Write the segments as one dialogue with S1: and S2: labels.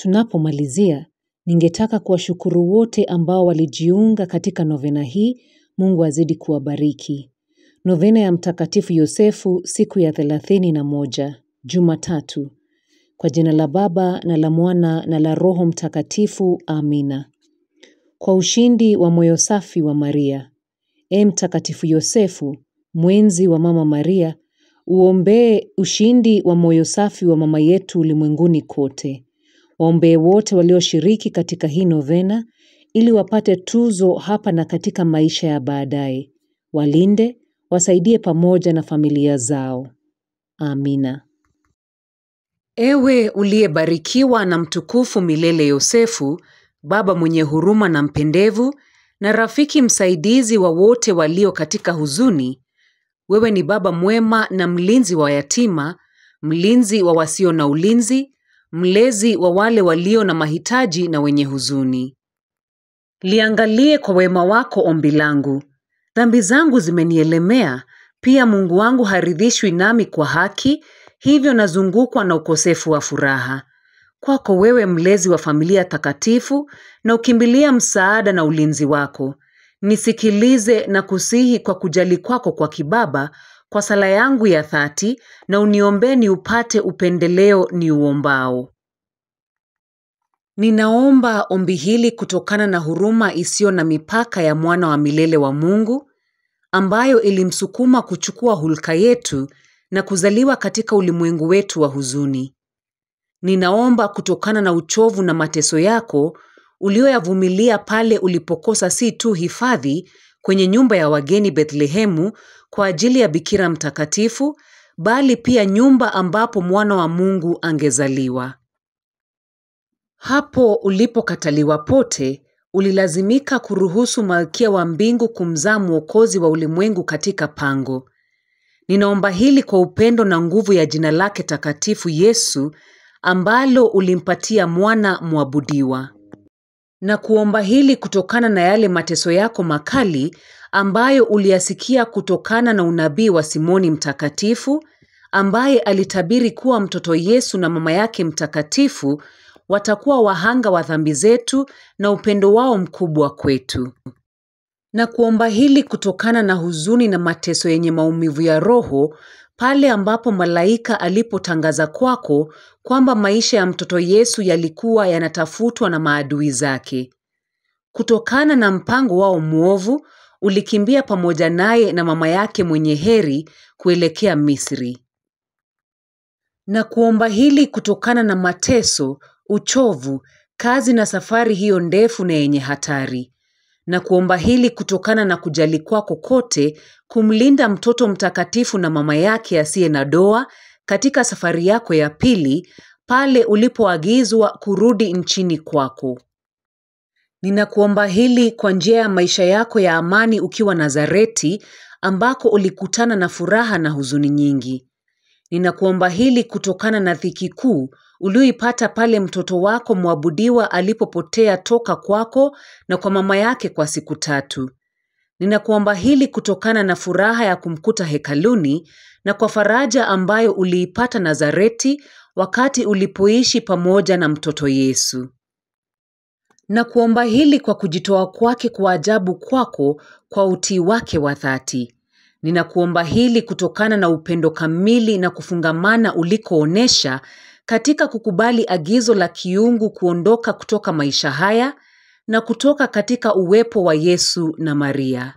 S1: Tunapomalizia, ningetaka kuwashukuru wote ambao walijiunga katika novena hii. Mungu azidi kuwabariki. Novena ya Mtakatifu Yosefu, siku ya 31, Jumatatu. Kwa jina la Baba na la Mwana na la Roho Mtakatifu. Amina. Kwa ushindi wa moyo safi wa Maria. Mtakatifu Yosefu, mwenzi wa Mama Maria, uombee ushindi wa moyo safi wa mama yetu ulimwenguni kote. Waombee wote walioshiriki katika hii novena ili wapate tuzo hapa na katika maisha ya baadaye. Walinde, wasaidie pamoja na familia zao. Amina. Ewe uliyebarikiwa na mtukufu milele Yosefu, baba mwenye huruma na mpendevu, na rafiki msaidizi wa wote walio katika huzuni, wewe ni baba mwema na mlinzi wa yatima, mlinzi wa wasio na ulinzi, mlezi wa wale walio na mahitaji na wenye huzuni. Liangalie kwa wema wako ombi langu. Dhambi zangu zimenielemea, pia Mungu wangu haridhishwi nami kwa haki, hivyo nazungukwa na ukosefu wa furaha. Kwako wewe mlezi wa familia takatifu, na ukimbilia msaada na ulinzi wako. Nisikilize na kusihi kwa kujali kwako kwa kibaba, kwa sala yangu ya dhati, na uniombee niupate upendeleo niuombao. Ninaomba ombi hili kutokana na huruma isiyo na mipaka ya mwana wa milele wa Mungu, ambayo ilimsukuma kuchukua hulka yetu na kuzaliwa katika ulimwengu wetu wa huzuni. Ninaomba kutokana na uchovu na mateso yako, ulioyavumilia pale ulipokosa si tu hifadhi kwenye nyumba ya wageni Bethlehemu kwa ajili ya Bikira mtakatifu, bali pia nyumba ambapo mwana wa Mungu angezaliwa. Hapo ulipokataliwa pote, ulilazimika kuruhusu Malkia wa Mbingu kumzaa Mwokozi wa ulimwengu katika pango. Ninaomba hili kwa upendo na nguvu ya jina lake takatifu Yesu, ambalo ulimpatia mwana mwabudiwa. Na kuomba hili kutokana na yale mateso yako makali ambayo uliyasikia kutokana na unabii wa Simoni mtakatifu, ambaye alitabiri kuwa mtoto Yesu na mama yake mtakatifu watakuwa wahanga wa dhambi zetu na upendo wao mkubwa kwetu. Na kuomba hili kutokana na huzuni na mateso yenye maumivu ya roho, pale ambapo malaika alipotangaza kwako kwamba maisha ya mtoto Yesu yalikuwa yanatafutwa na maadui zake. Kutokana na mpango wao mwovu, ulikimbia pamoja naye na mama yake mwenye heri kuelekea Misri. Na kuomba hili kutokana na mateso, uchovu, kazi na safari hiyo ndefu na yenye hatari. Na kuomba hili kutokana na kujali kwako kote kumlinda mtoto mtakatifu na mama yake asiye na doa katika safari yako ya pili, pale ulipoagizwa kurudi nchini kwako. Ninakuomba hili kwa njia ya maisha yako ya amani ukiwa Nazareti, ambako ulikutana na furaha na huzuni nyingi. Ninakuomba hili kutokana na dhiki kuu ulioipata pale mtoto wako mwabudiwa alipopotea toka kwako na kwa mama yake kwa siku 3. Ninakuomba hili kutokana na furaha ya kumkuta hekaluni na kwa faraja ambayo uliipata Nazareti wakati ulipoishi pamoja na mtoto Yesu. Na kuomba hili kwa kujitoa kwake kwa ajabu kwako kwa utii wake wa dhati. Ninakuomba hili kutokana na upendo kamili na kufungamana ulikoonesha katika kukubali agizo la kiungu kuondoka kutoka maisha haya na kutoka katika uwepo wa Yesu na Maria.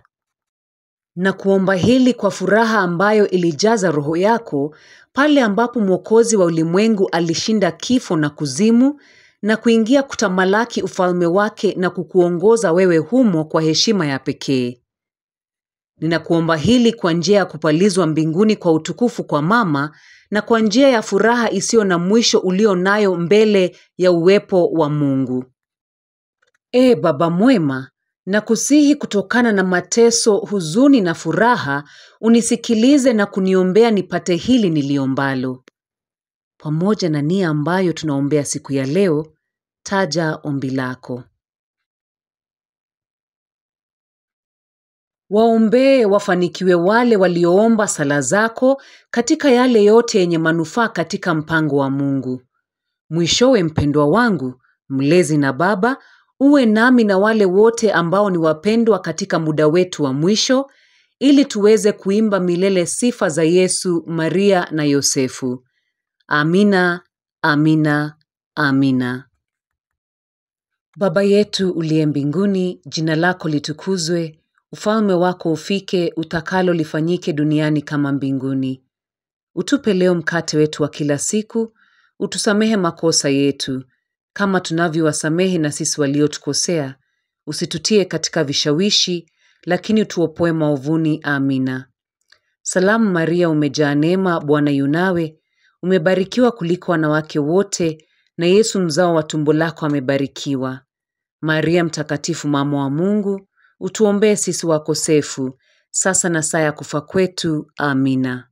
S1: Na kuomba hili kwa furaha ambayo ilijaza roho yako pale ambapo Mwokozi wa ulimwengu alishinda kifo na kuzimu na kuingia kutamalaki ufalme wake na kukuongoza wewe humo kwa heshima ya pekee. Ninakuomba hili kwa njia ya kupalizwa mbinguni kwa utukufu kwa mama na kwa njia ya furaha isiyo na mwisho ulio nayo mbele ya uwepo wa Mungu. Baba mwema, nakusihi kutokana na mateso, huzuni na furaha, unisikilize na kuniombea nipate hili niliombalo. Pamoja na nia ambayo tunaombea siku ya leo, taja ombi lako. Waombee wafanikiwe wale walioomba sala zako katika yale yote yenye manufaa katika mpango wa Mungu. Mwishowe, mpendwa wangu, mlezi na baba, uwe nami na wale wote ambao ni wapendwa katika muda wetu wa mwisho, ili tuweze kuimba milele sifa za Yesu, Maria na Yosefu. Amina, amina, amina. Baba yetu uliye mbinguni, jina lako litukuzwe, ufalme wako ufike, utakalo lifanyike duniani kama mbinguni. Utupe leo mkate wetu wa kila siku, utusamehe makosa yetu, kama tunavyowasamehe na sisi waliotukosea, usitutie katika vishawishi, lakini utuopoe maovuni. Amina. Salamu Maria, umejaa neema, Bwana yu nawe, umebarikiwa kuliko wanawake wote, na Yesu mzao wa tumbo lako amebarikiwa. Maria mtakatifu, mama wa Mungu, utuombee sisi wakosefu, sasa na saa ya kufa kwetu. Amina.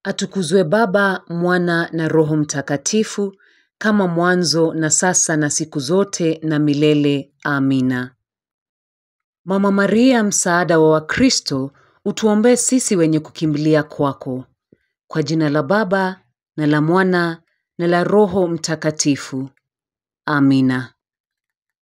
S1: Atukuzwe Baba, Mwana na Roho Mtakatifu, kama mwanzo na sasa na siku zote na milele. Amina. Mama Maria, msaada wa Wakristo, utuombee sisi wenye kukimbilia kwako. Kwa jina la Baba na la Mwana na la Roho Mtakatifu. Amina.